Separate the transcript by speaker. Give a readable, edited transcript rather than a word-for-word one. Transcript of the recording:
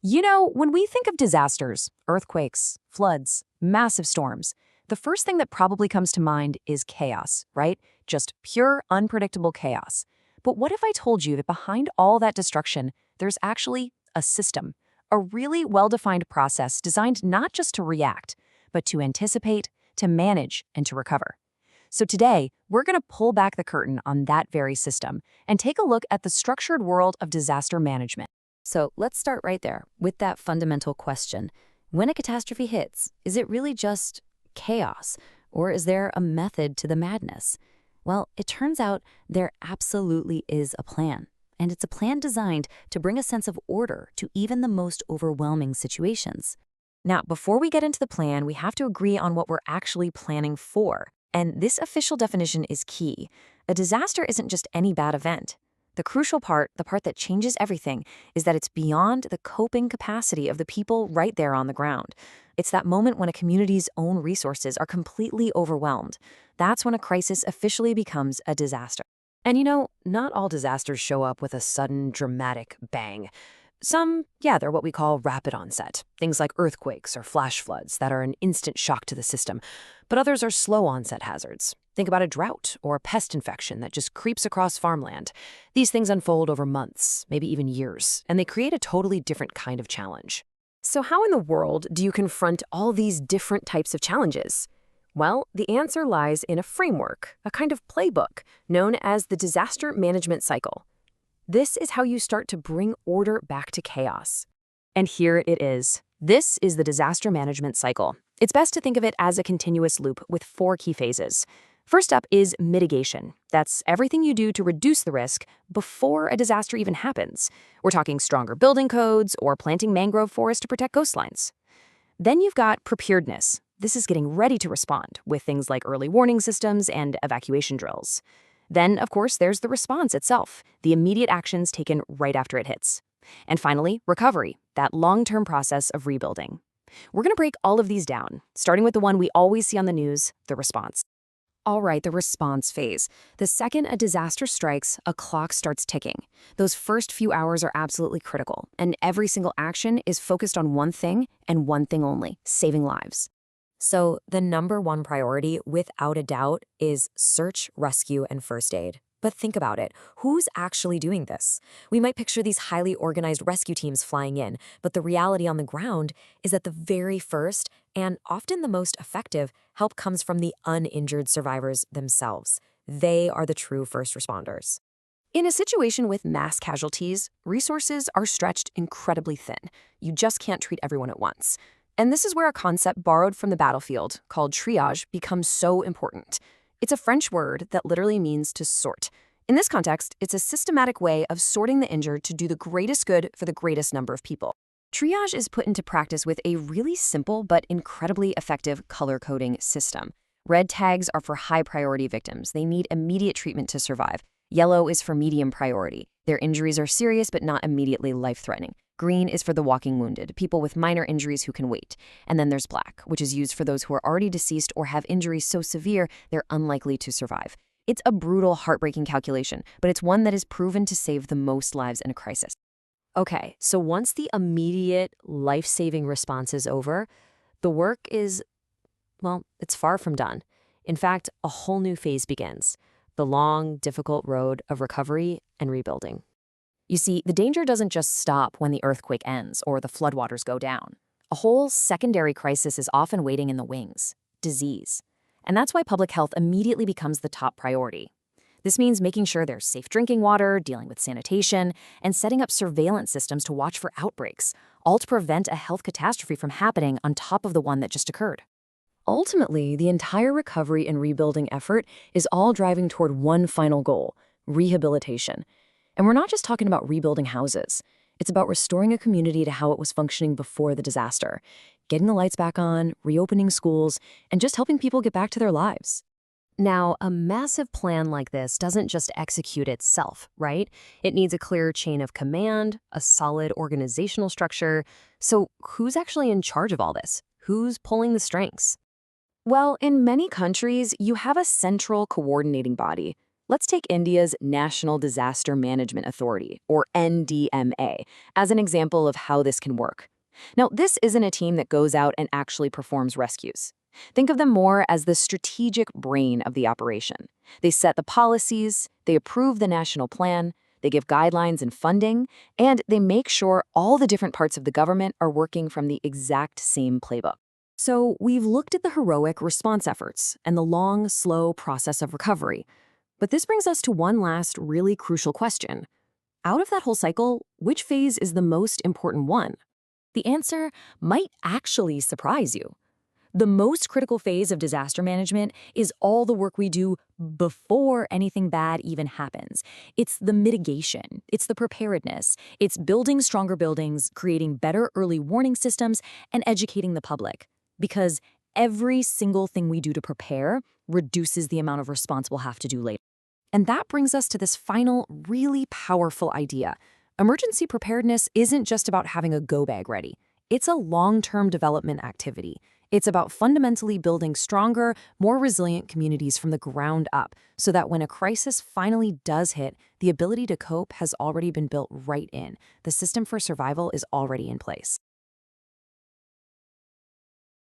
Speaker 1: When we think of disasters, earthquakes, floods, massive storms, the first thing that probably comes to mind is chaos, right? Just pure, unpredictable chaos. But what if I told you that behind all that destruction, there's actually a system, a really well-defined process designed not just to react, but to anticipate, to manage, and to recover? So today, we're going to pull back the curtain on that very system and take a look at the structured world of disaster management. So let's start right there with that fundamental question. When a catastrophe hits, is it really just chaos, or is there a method to the madness? Well, it turns out there absolutely is a plan. And it's a plan designed to bring a sense of order to even the most overwhelming situations. Now, before we get into the plan, we have to agree on what we're actually planning for. And this official definition is key. A disaster isn't just any bad event. The crucial part, the part that changes everything, is that it's beyond the coping capacity of the people right there on the ground. It's that moment when a community's own resources are completely overwhelmed. That's when a crisis officially becomes a disaster. And not all disasters show up with a sudden, dramatic bang. Some, they're what we call rapid onset, things like earthquakes or flash floods that are an instant shock to the system. But others are slow onset hazards. Think about a drought or a pest infection that just creeps across farmland. These things unfold over months, maybe even years, and they create a totally different kind of challenge. So how in the world do you confront all these different types of challenges? Well, the answer lies in a framework, a kind of playbook, known as the disaster management cycle. This is how you start to bring order back to chaos. And here it is. This is the disaster management cycle. It's best to think of it as a continuous loop with 4 key phases. First up is mitigation. That's everything you do to reduce the risk before a disaster even happens. We're talking stronger building codes or planting mangrove forests to protect coastlines. Then you've got preparedness. This is getting ready to respond with things like early warning systems and evacuation drills. Then, of course, there's the response itself, the immediate actions taken right after it hits. And finally, recovery, that long-term process of rebuilding. We're going to break all of these down, starting with the one we always see on the news, the response. All right, the response phase. The second a disaster strikes, a clock starts ticking. Those first few hours are absolutely critical, and every single action is focused on one thing and one thing only, saving lives. So the number one priority, without a doubt, is search, rescue, and first aid. But think about it. Who's actually doing this? We might picture these highly organized rescue teams flying in, but the reality on the ground is that the very first, and often the most effective, help comes from the uninjured survivors themselves. They are the true first responders. In a situation with mass casualties, resources are stretched incredibly thin. You just can't treat everyone at once. And this is where a concept borrowed from the battlefield, called triage, becomes so important. It's a French word that literally means to sort. In this context, it's a systematic way of sorting the injured to do the greatest good for the greatest number of people. Triage is put into practice with a really simple but incredibly effective color coding system. Red tags are for high-priority victims. They need immediate treatment to survive. Yellow is for medium priority. Their injuries are serious but not immediately life-threatening. Green is for the walking wounded, people with minor injuries who can wait. And then there's black, which is used for those who are already deceased or have injuries so severe they're unlikely to survive. It's a brutal, heartbreaking calculation, but it's one that is proven to save the most lives in a crisis. Okay, so once the immediate, life-saving response is over, the work is, well, it's far from done. In fact, a whole new phase begins, the long, difficult road of recovery and rebuilding. You see, the danger doesn't just stop when the earthquake ends or the floodwaters go down. A whole secondary crisis is often waiting in the wings: disease. And that's why public health immediately becomes the top priority. This means making sure there's safe drinking water, dealing with sanitation, and setting up surveillance systems to watch for outbreaks, all to prevent a health catastrophe from happening on top of the one that just occurred. Ultimately, the entire recovery and rebuilding effort is all driving toward one final goal: rehabilitation. And we're not just talking about rebuilding houses. It's about restoring a community to how it was functioning before the disaster, getting the lights back on, reopening schools, and just helping people get back to their lives. Now, a massive plan like this doesn't just execute itself, right? It needs a clear chain of command, a solid organizational structure. So who's actually in charge of all this? Who's pulling the strings? Well, in many countries, you have a central coordinating body. Let's take India's National Disaster Management Authority, or NDMA, as an example of how this can work. Now, this isn't a team that goes out and actually performs rescues. Think of them more as the strategic brain of the operation. They set the policies, they approve the national plan, they give guidelines and funding, and they make sure all the different parts of the government are working from the exact same playbook. So, we've looked at the heroic response efforts and the long, slow process of recovery. But this brings us to one last really crucial question. Out of that whole cycle, which phase is the most important one? The answer might actually surprise you. The most critical phase of disaster management is all the work we do before anything bad even happens. It's the mitigation, it's the preparedness, it's building stronger buildings, creating better early warning systems, and educating the public. Because every single thing we do to prepare reduces the amount of response we'll have to do later. And that brings us to this final, really powerful idea. Emergency preparedness isn't just about having a go bag ready. It's a long-term development activity. It's about fundamentally building stronger, more resilient communities from the ground up, so that when a crisis finally does hit, the ability to cope has already been built right in. The system for survival is already in place.